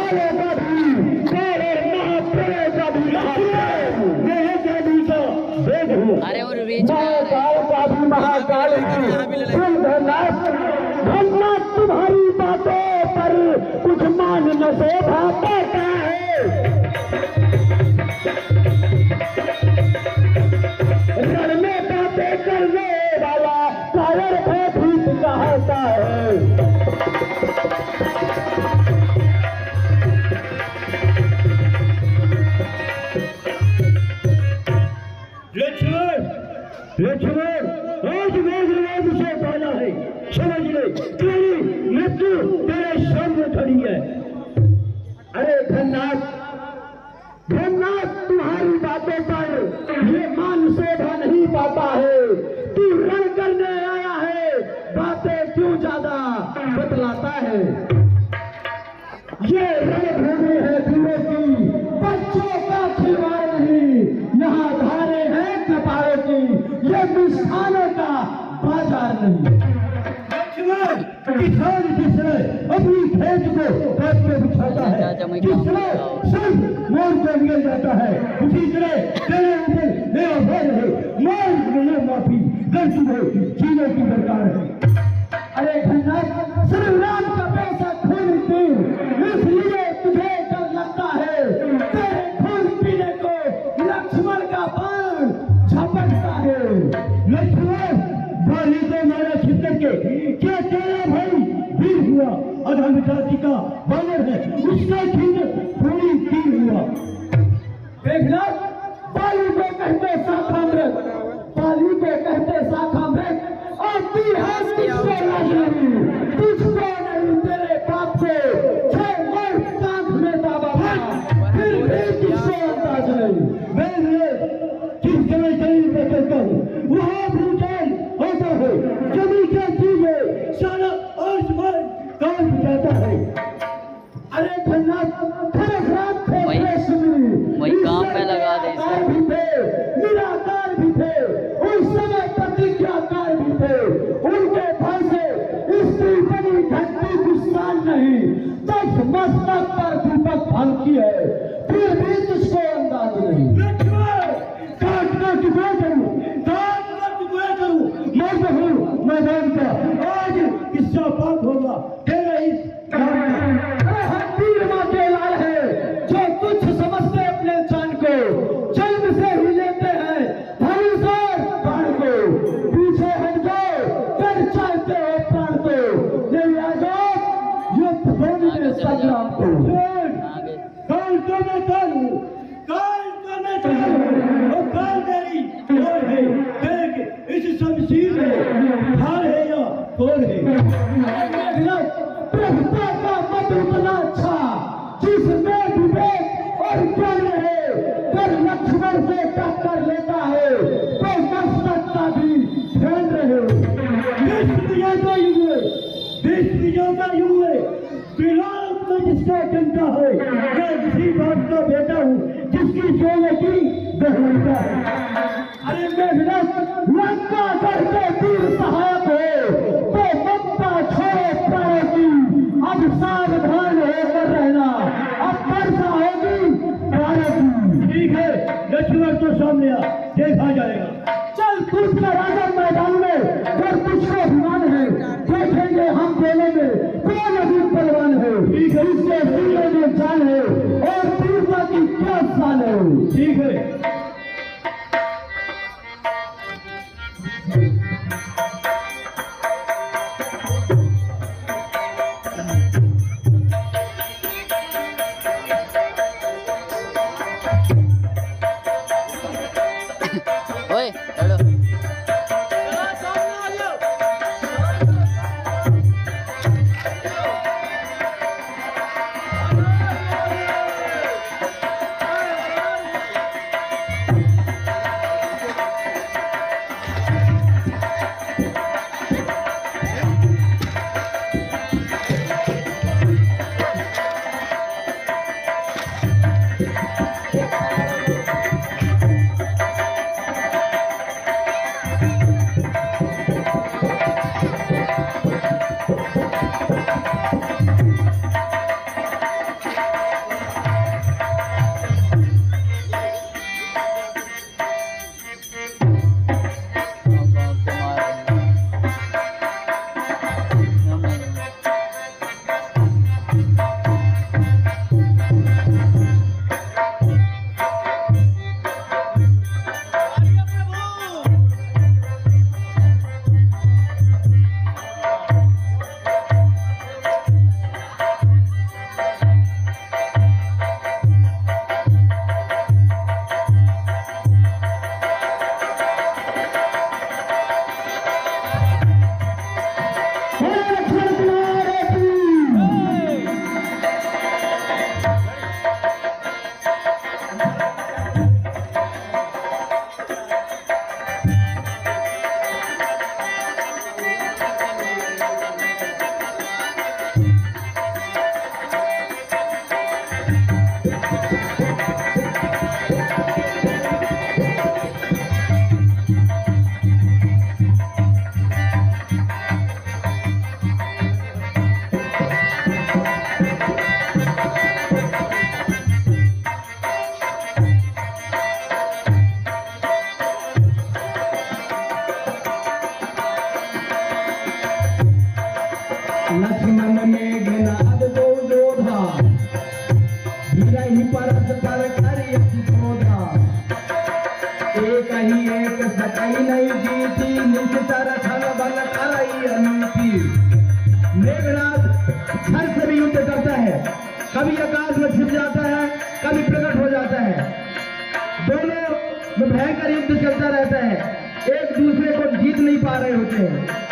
काले का भी काले महाप्रे का भी यही देवी का वेद हूँ। महाकाल का भी महाकाल भगवान तुम्हारी बातों पर कुछ मान न शोभा पाता है। रण में बातें करने वाला कायर है भीत कहता है। लक्ष्मण आज मेघराज से पाला है, समझ ले तेरी मृत्यु तेरे सामने खड़ी है। अरे धननाथ तुम्हारी बातों पर ये मान शोभा नहीं पाता है। तू रण करने आया है, बातें क्यों ज्यादा बतलाता है। ये रणभूमि है वीरों की, बच्चों का खिलवाड़ नहीं। यहाँ धारे हैं कपारों की, ये मिष्ठानों का बाजार नहीं। किसान जिसने अपनी खेत को पेट में बिछाता है, जिसने सब मोर को मिल जाता है, उसी तरह तेरे ऊपर मेरा भय है। मोर माफी गलती हो जीने की दरकार है। अरे धननाथ श्री राम का पैसा खून पी, इसलिए तुझे डर लगता है। तेरे खून पीने को लक्ष्मण का बाण झपकता है। लक्ष्मण बाली को मारा छितर के, क्या तेरा भाई वीर हुआ? अधम जाति का बानर है, उसका छिद पूरी तीर हुआ। मेघनाथ बाली को कहते शाखामृत, बाली को कहते शाखामृत। और तुझको नहीं तेरे बाप को छह मोर कांध में दाबा, फिर भी तुझको अंदाज नहीं। मैं जिस समय शरीर में चलता हूँ वहाँ भूचाल होता है, जमी क्या चीज है सारा आसमान कान जाता है। अरे धननाथ खरस रात थे, वही काम में लगा दे, निराकार भी थे, उस समय प्रतिज्ञाकार भी थे। उनके भय से स्त्री बनी घंटी विशाल नहीं, 10 मस्तक पर दीपक फलकी है, फिर भी तुझको अंदाज नहीं। काट का टुकड़ा करूं, मर्द हूं मैदान का, आज किस्सा पाप होगा तेरा इस माते लाल है, जो तुच्छ समझते अपने जान को, जन्म से ही लेते हैं धनुष और बाण को। पीछे हट जाओ, कर चाहते हो प्राण को, ले आ जाओ युद्ध भूमि में संग्राम को। काल को मैं कालू, काल को मैं कालू, और काल मेरी ओर है। देख इस शमशीर में हार है या कौन है। प्रभुता का मत उतना अच्छा, जिसमें विवेक और ज्ञान है, कर लक्ष्मण से टक्कर लेता है तो मस्तक का भी ध्यान रहे। विश्व का युग है, विलाप में जिसका जनता है। मैं इसी बात का बेटा हूँ जिसकी सोने की गहनता है। अरे मेघनाथ लंका करके वीर सहायक हो तो ममता छोड़ो प्राणों की, अब सावधान होकर रहना, अब वर्षा होगी प्राणों की। ठीक है लक्ष्मण तो सामने आ, देखा जाएगा। चल कूद कर राजा मैदान में, अगर तुझको अभिमान है देखेंगे हम दोनों में कौन अधिक बलवान है। ठीक है, इसके सीने में जान है और वीरता की क्या शान है। ठीक है ओए चलो कभी आकाश में छिप जाता है, कभी प्रकट हो जाता है। दोनों में भयंकर युद्ध चलता रहता है, एक दूसरे को जीत नहीं पा रहे होते हैं।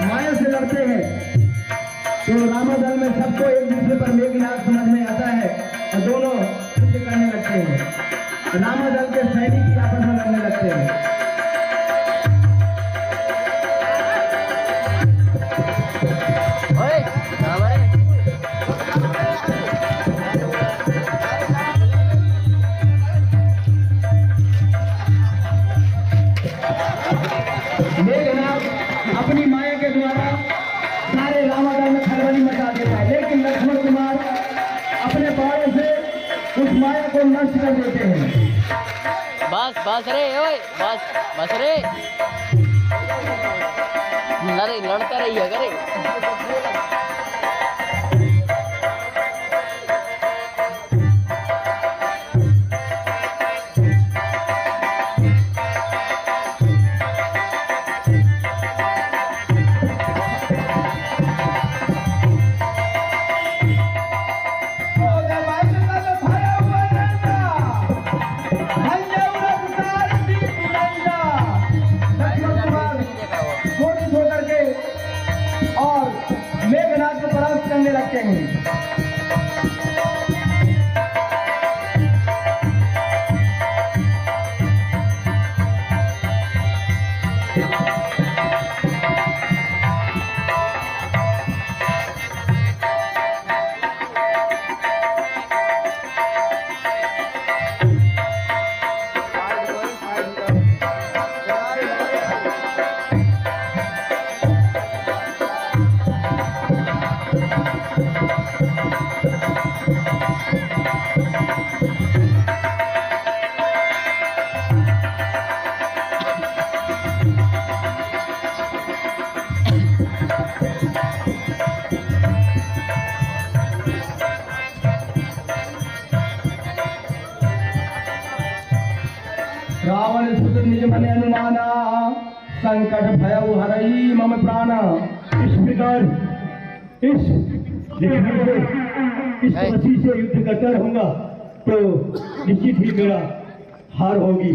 माया से लड़ते हैं तो रामादल में सबको एक दूसरे पर मेघनाद समझ में आता है और दोनों युद्ध करने लगते हैं। रामादल के सैनिक ही आपस में लड़ने लगते हैं। ओए बराबर है। मेघनाद अपनी माया के द्वारा सारे रामादल में खलबली मचा देता है, लेकिन लक्ष्मण कुमार अपने बाणों से उस माया को नष्ट कर देते हैं। बस बस रे ओए बस रे। लड़ता रहिए करे। और मेघनाद को परास्त करने लगते हैं। रावण सुत निज मन अनुमाना, संकट भयउ हरई मम प्राणा। इस प्रकार इस पक्षी से युद्ध करता रहूंगा तो निश्चित ही मेरा हार होगी।